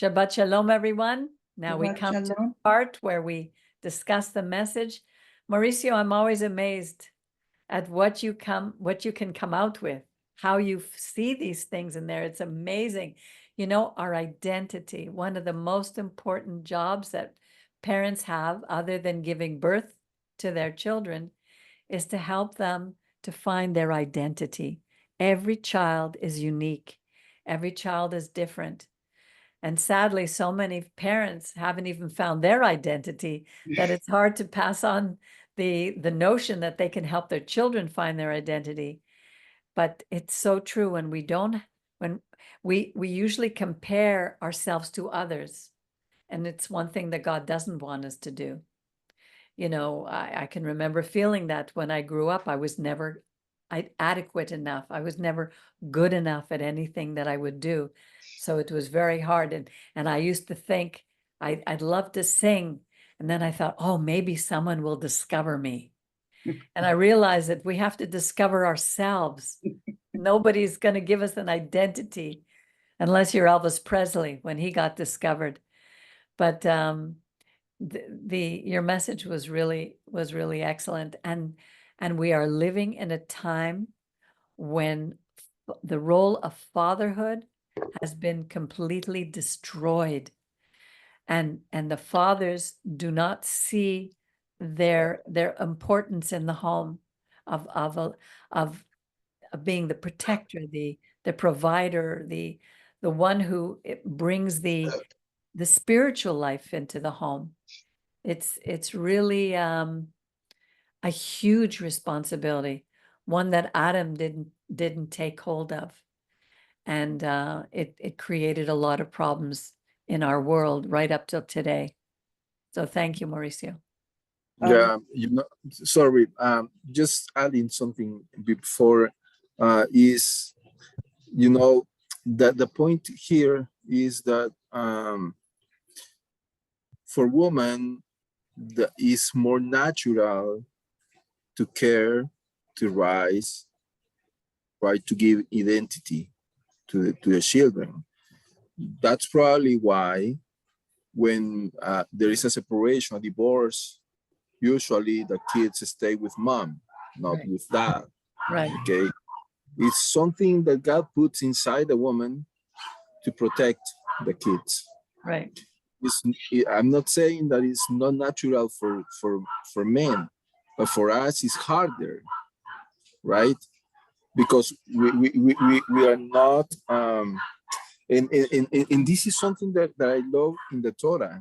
Shabbat Shalom, everyone. Now we Shabbat come to the Shalom. part where we discuss the message. Mauricio, I'm always amazed at what you can come out with, how you see these things in there. It's amazing. You know, our identity, one of the most important jobs that parents have, other than giving birth to their children, is to help them to find their identity. Every child is unique. Every child is different. And sadly, so many parents haven't even found their identity that it's hard to pass on the notion that they can help their children find their identity. But it's so true when we usually compare ourselves to others. And it's one thing that God doesn't want us to do. You know, I can remember feeling that when I grew up. I was never adequate enough. I was never good enough at anything that I would do. So it was very hard. And I used to think I'd love to sing. And then I thought, oh, maybe someone will discover me. And I realized that we have to discover ourselves. Nobody's going to give us an identity unless you're Elvis Presley when he got discovered. But your message was really excellent. And we are living in a time when the role of fatherhood has been completely destroyed, and the fathers do not see their importance in the home of being the protector, the provider, the one who brings the spiritual life into the home. It's really a huge responsibility, one that Adam didn't take hold of, and it created a lot of problems in our world right up till today. So thank you, Mauricio. Yeah, sorry, just adding something before is, that the point here is that for women, is more natural to care, to rise, right, to give identity to the children. That's probably why when there is a separation, a divorce, usually the kids stay with mom, not Right. with dad. Right. Okay, it's something that God puts inside the woman to protect the kids. Right. I'm not saying that it's not natural for men, but for us it's harder, right? Because we are not and this is something that I love in the Torah,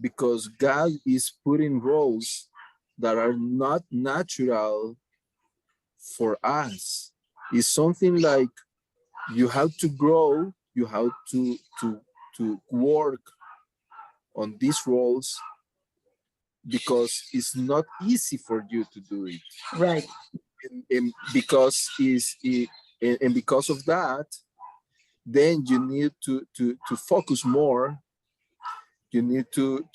because God is putting roles that are not natural for us. It's something like you have to grow, you have to work on these roles, because it's not easy for you to do it. Right. And because of that, then you need to focus more. You need to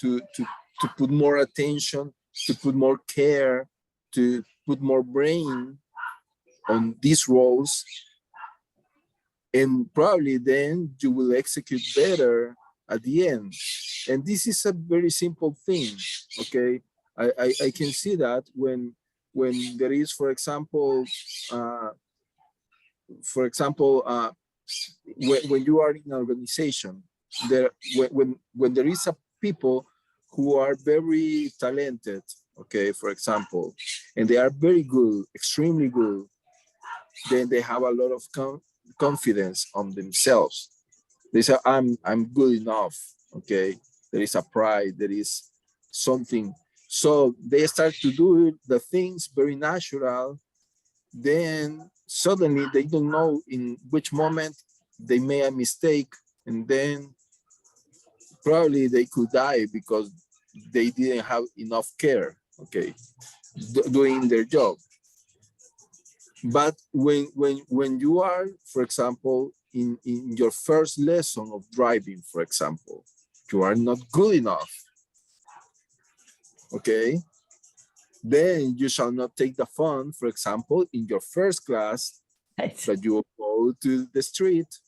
put more attention, to put more care, to put more brain on these roles, and probably then you will execute better at the end. And this is a very simple thing, okay? I can see that when there is, for example, when you are in an organization, when there is a people who are very talented, okay, for example, and they are very good, extremely good, then they have a lot of confidence on themselves. They say, I'm good enough, okay? There is a pride, there is something. So they start to do the things very natural. Then suddenly they don't know in which moment they made a mistake, and then probably they could die because they didn't have enough care, okay, doing their job. But when you are, for example, in your first lesson of driving, for example, you are not good enough, okay, then you shall not take the fun, for example, in your first class, Right. but you will go to the street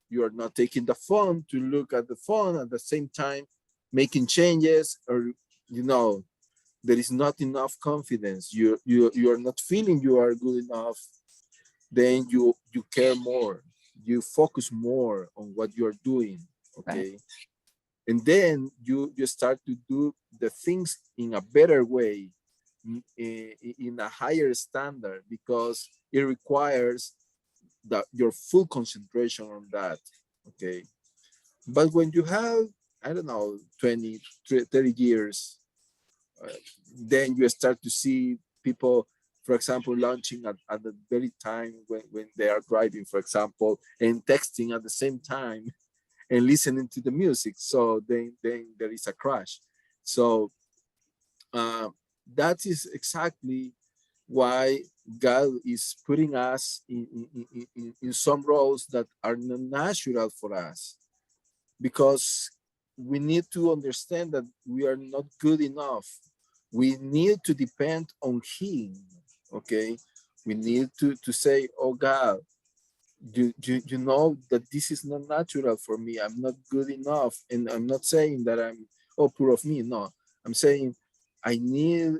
You are not taking the phone to look at the phone at the same time, making changes, or there is not enough confidence. You are not feeling you are good enough. Then you care more. You focus more on what you are doing. Okay. Right. And then you start to do the things in a better way, in a higher standard, because it requires your full concentration on that. Okay. But when you have, I don't know, 20, 30 years, uh, then you start to see people, for example, launching at the very time when they are driving, for example, and texting at the same time and listening to the music. So then there is a crash. So uh, that is exactly why God is putting us in some roles that are not natural for us, because we need to understand that we are not good enough. We need to depend on Him. Okay. We need to say, oh God, you know that this is not natural for me. I'm not good enough. And I'm not saying that I'm, oh, poor of me. No, I'm saying I need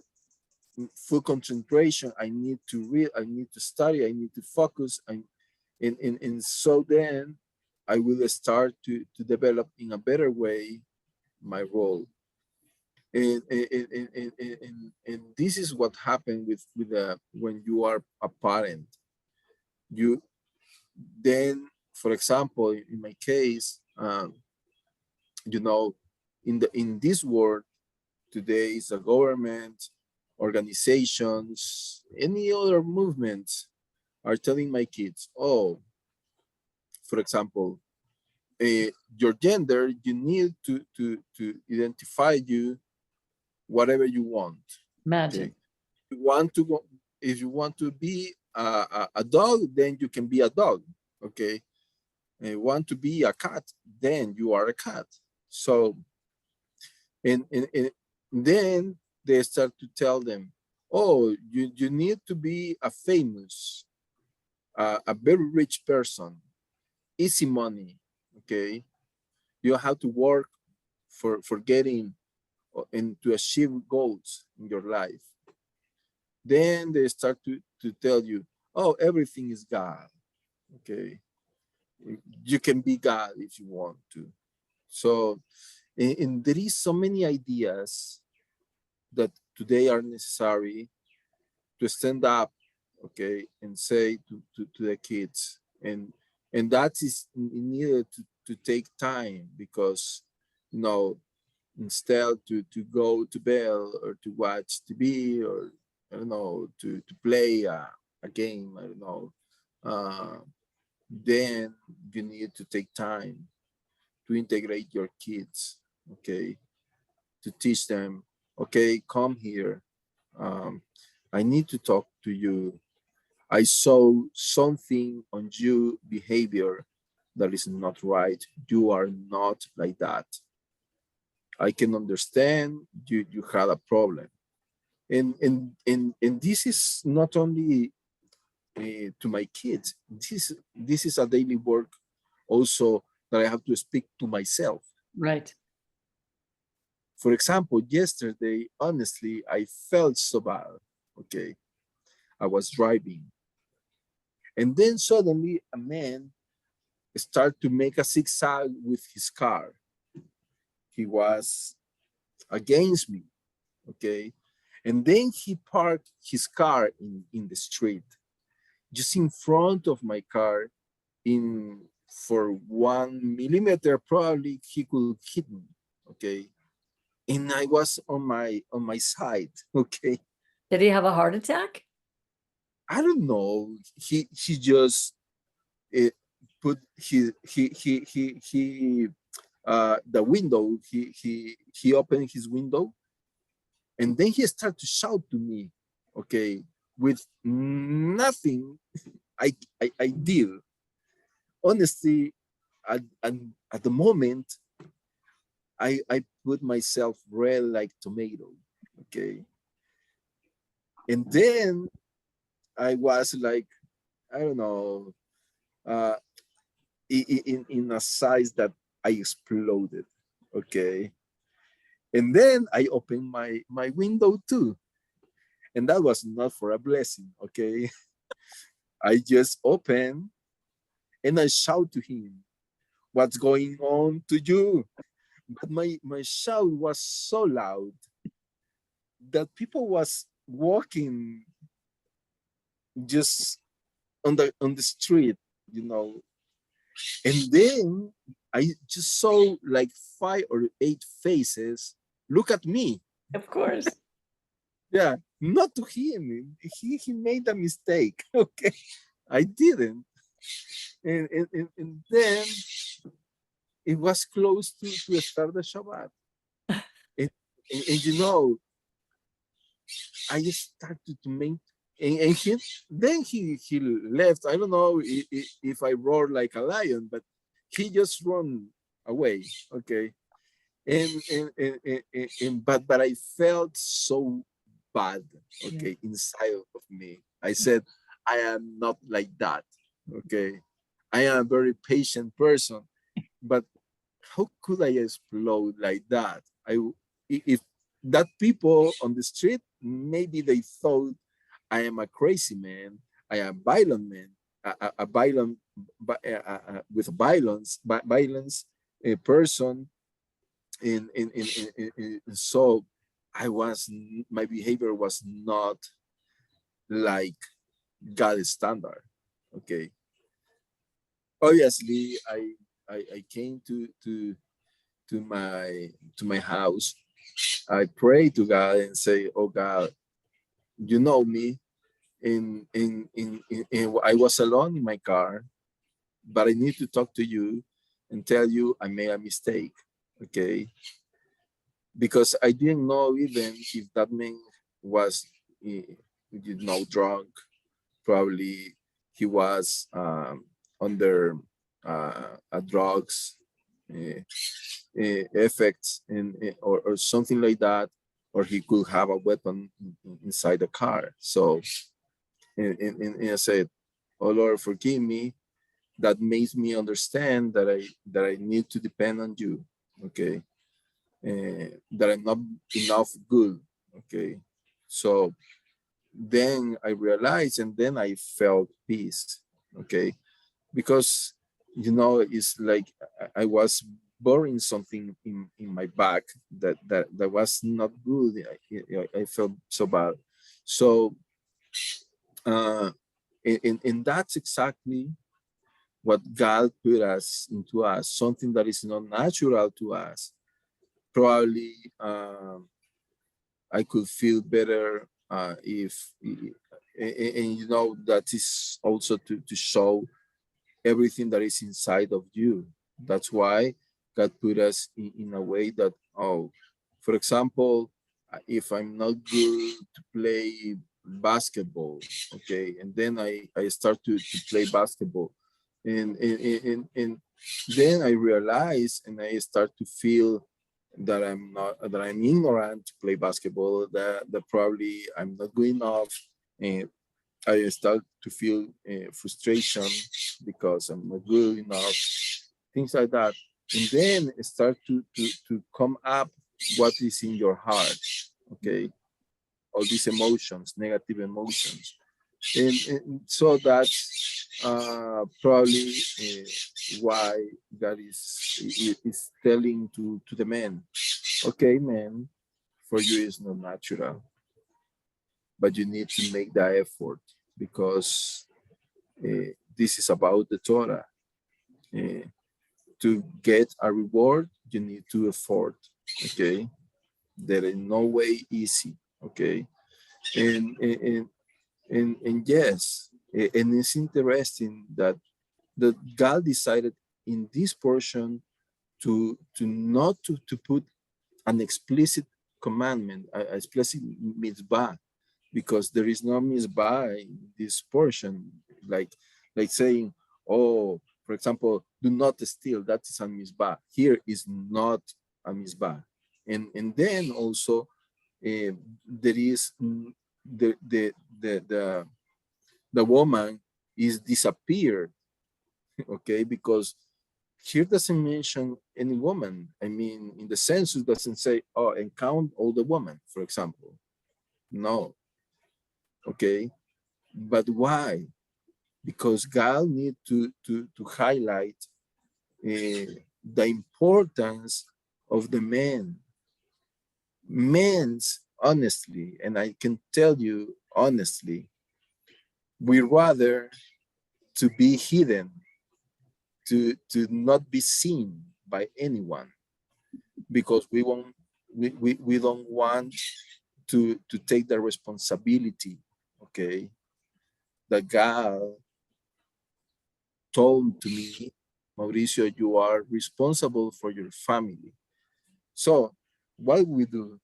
full concentration. I need to read. I need to study. I need to focus. And so then I will start to develop in a better way my role. And this is what happened with when you are a parent. You then, for example, in my case, you know, in this world today, is a government, organizations, any other movements are telling my kids, oh, for example, your gender, you need to identify you whatever you want. Okay. Imagine. You want to go, if you want to be a dog, then you can be a dog. Okay. And you want to be a cat, then you are a cat. So and then they start to tell them, oh, you need to be a famous, a very rich person, easy money. Okay. You have to work for getting and to achieve goals in your life. Then they start to tell you, oh, everything is God. Okay. You can be God if you want to. So, and there is so many ideas that today are necessary to stand up, okay, and say to the kids. And that is needed to take time, because, you know, instead to go to bed or to watch TV, or I don't know, to play a game, I don't know, uh, then you need to take time to integrate your kids, okay, to teach them, okay, come here. Um, I need to talk to you. I saw something on you behavior that is not right. You are not like that. I can understand you had a problem. And this is not only to my kids. This is a daily work also that I have to speak to myself. Right. For example, yesterday, honestly, I felt so bad. Okay. I was driving. And then suddenly a man started to make a zigzag with his car. He was against me. Okay. And then he parked his car in the street, just in front of my car, in for 1 millimeter, probably he could hit me. Okay. And I was on my side. Okay. Did he have a heart attack? I don't know. He just uh, put he the window. He opened his window, and then he started to shout to me. Okay, with nothing I did. Honestly, at the moment, I put myself red like tomato. Okay, and then I was like, I don't know. Uh, in a size that I exploded. Okay. And then I opened my window too. And that was not for a blessing. Okay. I just opened and I shout to him, "What's going on to you?" But my shout was so loud that people was walking just on the street, you know. And then I just saw like 5 or 8 faces look at me. Of course. Yeah, not to him. He made a mistake. Okay, I didn't. And then it was close to start the Shabbat. And you know, I just started to make, and he left. I don't know if I roared like a lion, but he just run away. Okay, but I felt so bad. Okay, inside of me, I said, I am not like that. Okay, I am a very patient person, but how could I explode like that? If that people on the street, maybe they thought I am a crazy man, I am violent man, a violent, with violence, a person, so my behavior was not like God standard. Okay, obviously I came to my house. I pray to God and say, "Oh God, you know me." I was alone in my car, but I need to talk to you and tell you I made a mistake. Okay, because I didn't know even if that man was, drunk. Probably he was under a drugs uh, effects, or something like that, or he could have a weapon inside the car. So, and I said, "Oh Lord, forgive me. That makes me understand that I need to depend on you. Okay, that I'm not enough good." Okay, so then I realized, and then I felt peace. Okay, because it's like I was burying something in my back that was not good. I felt so bad. So, uh, and that's exactly what God put us into us, something that is not natural to us. Probably I could feel better if, and that is also to show everything that is inside of you. That's why God put us in a way that, oh, for example, if I'm not good to play basketball, okay, and then I start to play basketball, and then I realize and I start to feel that I'm ignorant to play basketball, that probably I'm not good enough, and I start to feel frustration because I'm not good enough, things like that. And then start to come up what is in your heart, okay? All these emotions, negative emotions. And so that's probably why God is telling to the man, okay, man, for you it's not natural, but you need to make the effort because this is about the Torah. Uh, to get a reward, you need to effort. Okay, there is no way easy. Okay, and and yes, and it's interesting that God decided in this portion to not to put an explicit commandment, a explicit mitzvah, because there is no mitzvah in this portion, like saying, oh, for example, do not steal. That is a mitzvah. Here is not a mitzvah, and then also there is the woman is disappeared okay? Because here doesn't mention any woman. I mean, in the census doesn't say, oh, and count all the women, for example. No, okay? But why? Because God need to highlight the importance of the men. Men's, honestly, and I can tell you honestly, we rather to be hidden, to not be seen by anyone, because we don't want to take the responsibility, okay, that God told to me, Mauricio, you are responsible for your family. So what we do?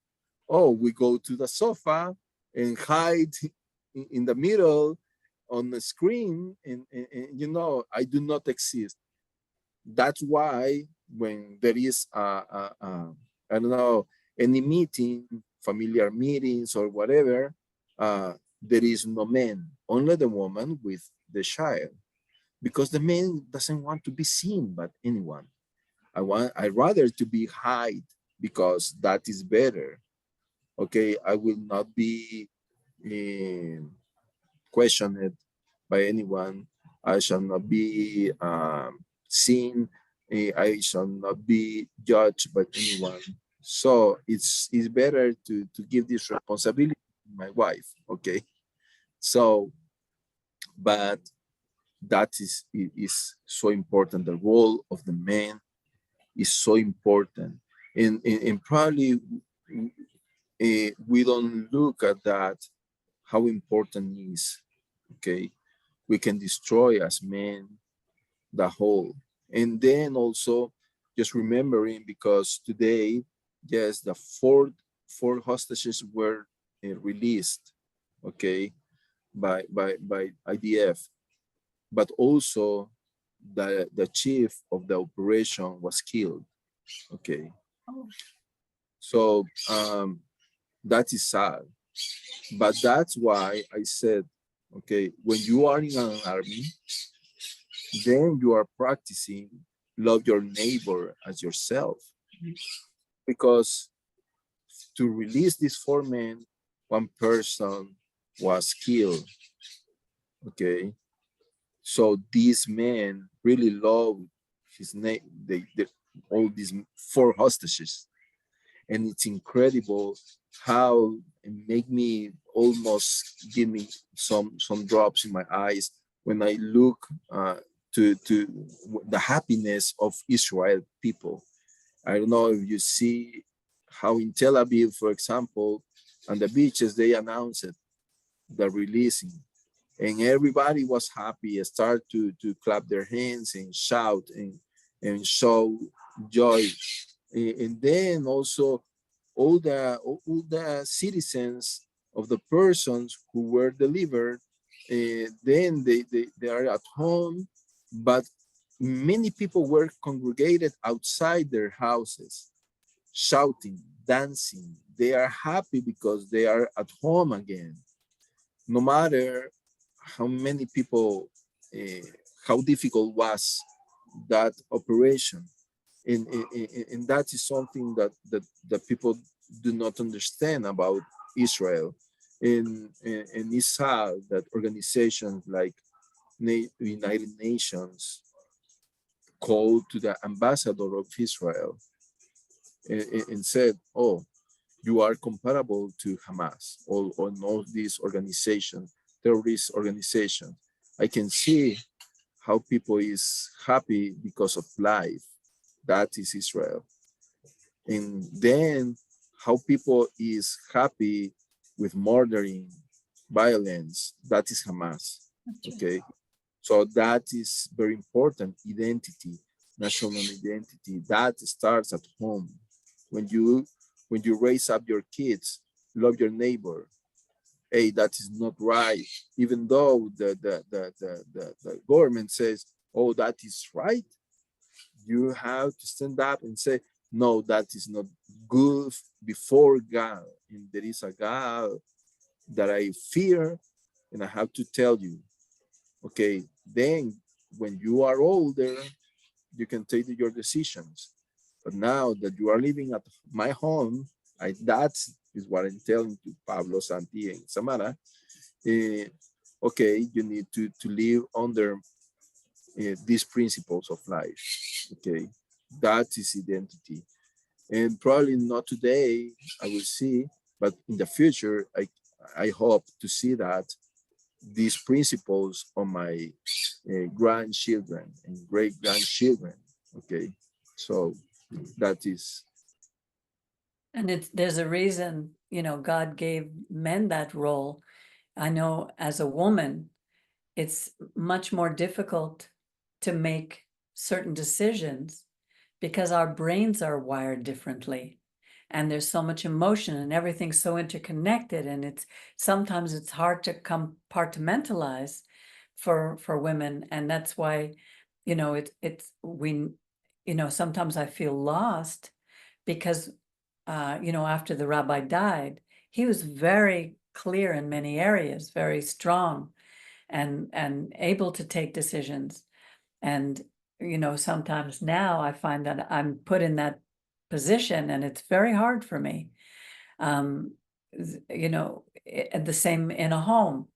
Oh, we go to the sofa and hide in the middle on the screen, and you know, I do not exist. That's why when there is I don't know, any meeting, familiar meetings or whatever, there is no man, only the woman with the child, because the man doesn't want to be seen by anyone. I rather to be hide, because that is better. Okay, I will not be questioned by anyone. I shall not be seen. I shall not be judged by anyone. So it's better to give this responsibility to my wife. Okay. So, but that is so important. The role of the man is so important, and probably we don't look at that, how important it is. Okay, we can destroy as men the whole. And then also just remembering, because today, yes, the four hostages were released, okay, by IDF, but also the chief of the operation was killed. Okay, Oh, so that is sad, but that's why I said, okay, when you are in an army, then you are practicing love your neighbor as yourself. Because to release these four men, one person was killed. Okay, so these men really loved his name. They all these four hostages, and it's incredible how it make me almost give me some drops in my eyes when I look to the happiness of Israel people. I don't know if you see how in Tel Aviv, for example, on the beaches they announced the releasing, and everybody was happy and start to clap their hands and shout and show joy. And then also all the citizens of the persons who were delivered, then they are at home, but many people were congregated outside their houses, shouting, dancing. They are happy because they are at home again. No matter how many people, uh, how difficult was that operation. And that is something that people do not understand about Israel. And it's sad that organizations like United Nations called to the ambassador of Israel and said, oh, you are comparable to Hamas or all these organizations, terrorist organizations. I can see how people is happy because of life. That is Israel. And then how people is happy with murdering, violence. That is Hamas. Okay, so that is very important. Identity, national identity, that starts at home. When you raise up your kids, love your neighbor. Hey, that is not right. Even though the government says, oh, that is right, you have to stand up and say, no, that is not good before God. And there is a God that I fear, and I have to tell you. Okay, then when you are older, you can take your decisions. But now that you are living at my home, that is what I'm telling to Pablo, Santi, and Samara. Okay, you need to live under these principles of life. Okay, that is identity. And probably not today, I will see, but in the future, I hope to see that these principles on my grandchildren and great grandchildren. Okay, so that is. And there's a reason, God gave men that role. I know as a woman, it's much more difficult to make certain decisions because our brains are wired differently. And there's so much emotion and everything's so interconnected. And sometimes it's hard to compartmentalize for women. And that's why, sometimes I feel lost because, after the rabbi died, he was very clear in many areas, very strong and able to take decisions. And, sometimes now I find that I'm put in that position and it's very hard for me. The same in a home.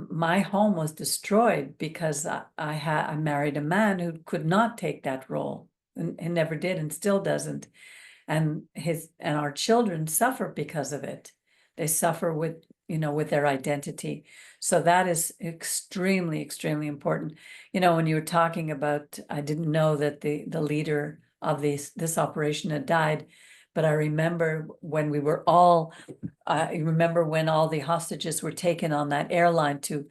My home was destroyed because I married a man who could not take that role and never did and still doesn't. And our children suffer because of it. They suffer with their identity. So that is extremely, extremely important. When you were talking about, I didn't know that the leader of this operation had died, but I remember when we were all, I remember when all the hostages were taken on that airline to,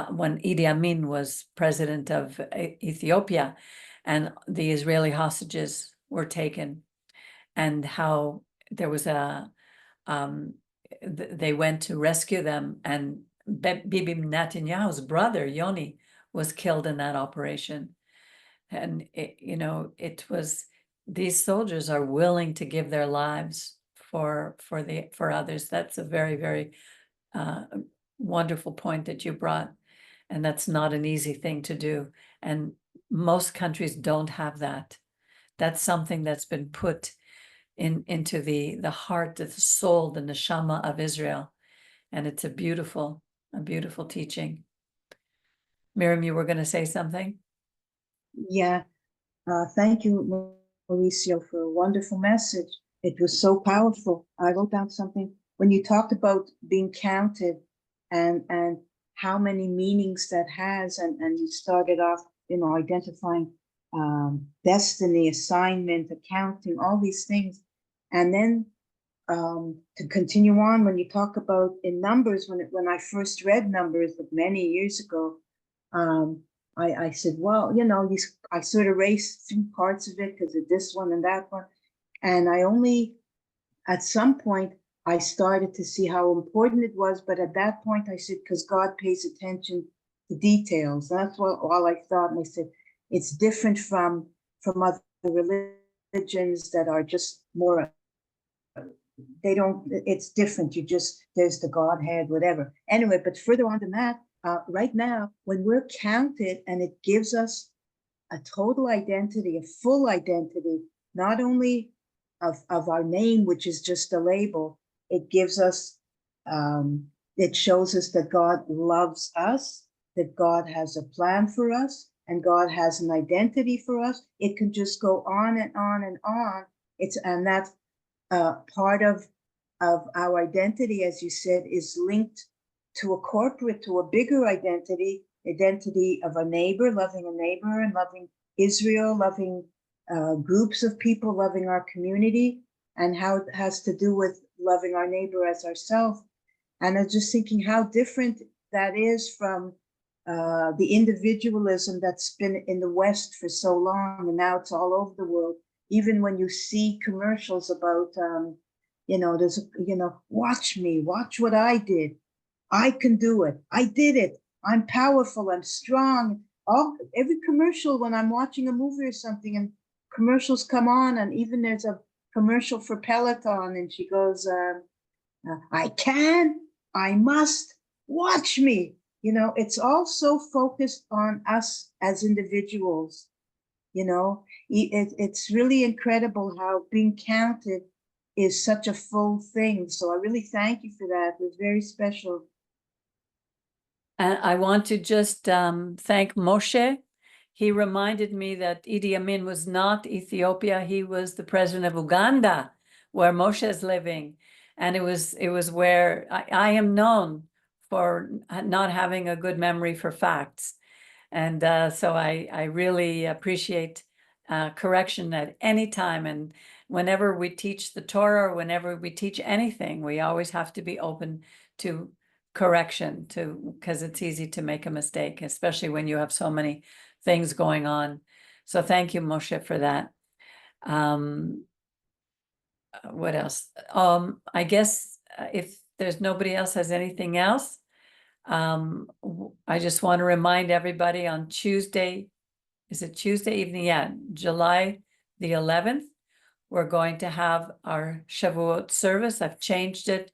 when Idi Amin was president of Ethiopia, and the Israeli hostages were taken, and how there was they went to rescue them, and Bibi Netanyahu's brother, Yoni, was killed in that operation. And it was, these soldiers are willing to give their lives for others. That's a very, very wonderful point that you brought. And that's not an easy thing to do. And most countries don't have that. That's something that's been put into the heart, the soul, the neshama of Israel. And it's a beautiful teaching. Miriam, you were going to say something? Yeah. Thank you, Mauricio, for a wonderful message. It was so powerful. I wrote down something when you talked about being counted and how many meanings that has, and you started off, identifying destiny, assignment, accounting, all these things. And then to continue on, when you talk about in Numbers, when I first read Numbers many years ago, I said, well, I sort of erased few parts of it because of this one and that one. And I only, at some point, I started to see how important it was. But at that point, I said, because God pays attention to details. That's all I thought. And I said, it's different from other religions that are just more, it's different. There's the Godhead, whatever. Anyway, but further on than that, right now, when we're counted and it gives us a total identity, a full identity, not only of our name, which is just a label, it gives us, it shows us that God loves us, that God has a plan for us, and God has an identity for us. It can just go on and on and on. And that's part of our identity, as you said, is linked to a bigger identity of a neighbor, loving a neighbor and loving Israel, loving groups of people, loving our community, and how it has to do with loving our neighbor as ourselves. And I was just thinking how different that is from the individualism that's been in the West for so long, and now it's all over the world. Even when you see commercials about, watch me, watch what I did. I can do it. I did it. I'm powerful. I'm strong. Every commercial, when I'm watching a movie or something and commercials come on, and even there's a commercial for Peloton, and she goes, I can, I must, watch me. it's all so focused on us as individuals. It's really incredible how being counted is such a full thing. So I really thank you for that. It was very special. And I want to just thank Moshe. He reminded me that Idi Amin was not Ethiopia. He was the president of Uganda, where Moshe is living. And it was where I am known for not having a good memory for facts. And so I really appreciate correction at any time. And whenever we teach the Torah, or whenever we teach anything, we always have to be open to correction, because it's easy to make a mistake, especially when you have so many things going on. So thank you, Moshe, for that. What else? I guess if there's nobody else has anything else, I just want to remind everybody on Tuesday, is it Tuesday evening? Yeah, July the 11th, we're going to have our Shavuot service. I've changed it.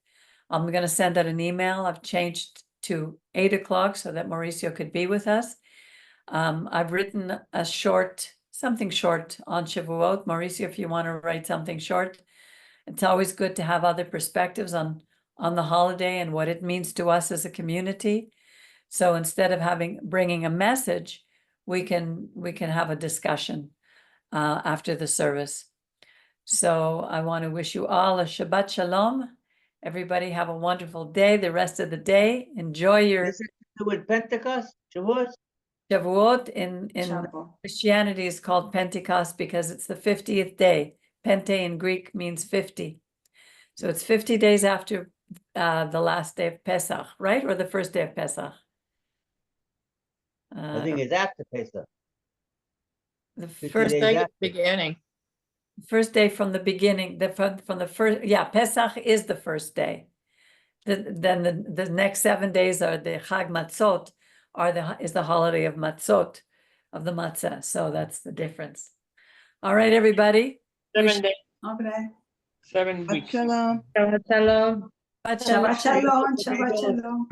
I'm going to send out an email. I've changed to 8 o'clock so that Mauricio could be with us. I've written something short on Shavuot. Mauricio, if you want to write something short, it's always good to have other perspectives on the holiday and what it means to us as a community. So instead of bringing a message, we can have a discussion after the service. So I want to wish you all a Shabbat Shalom. Everybody have a wonderful day. The rest of the day, enjoy your Is it to do with Pentecost, Shavuot? Shavuot. In Shavuot. Christianity is called Pentecost because it's the 50th day. Pente in Greek means 50. So it's 50 days after the last day of Pesach, right? Or the first day of Pesach? I think it's after Pesach. The 50 first days Day at after. the beginning. first day from the beginning, from the first, yeah, Pesach is the first day. Then the next 7 days are the Chag Matzot, is the holiday of Matzot, of the matzah. So that's the difference. All right, everybody. 7 days, Okay. 7 Shabbat weeks. shalom. Shabbat shalom. Shabbat shalom. Shabbat shalom.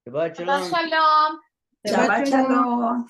Shabbat shalom. Shalom. Shabbat shalom.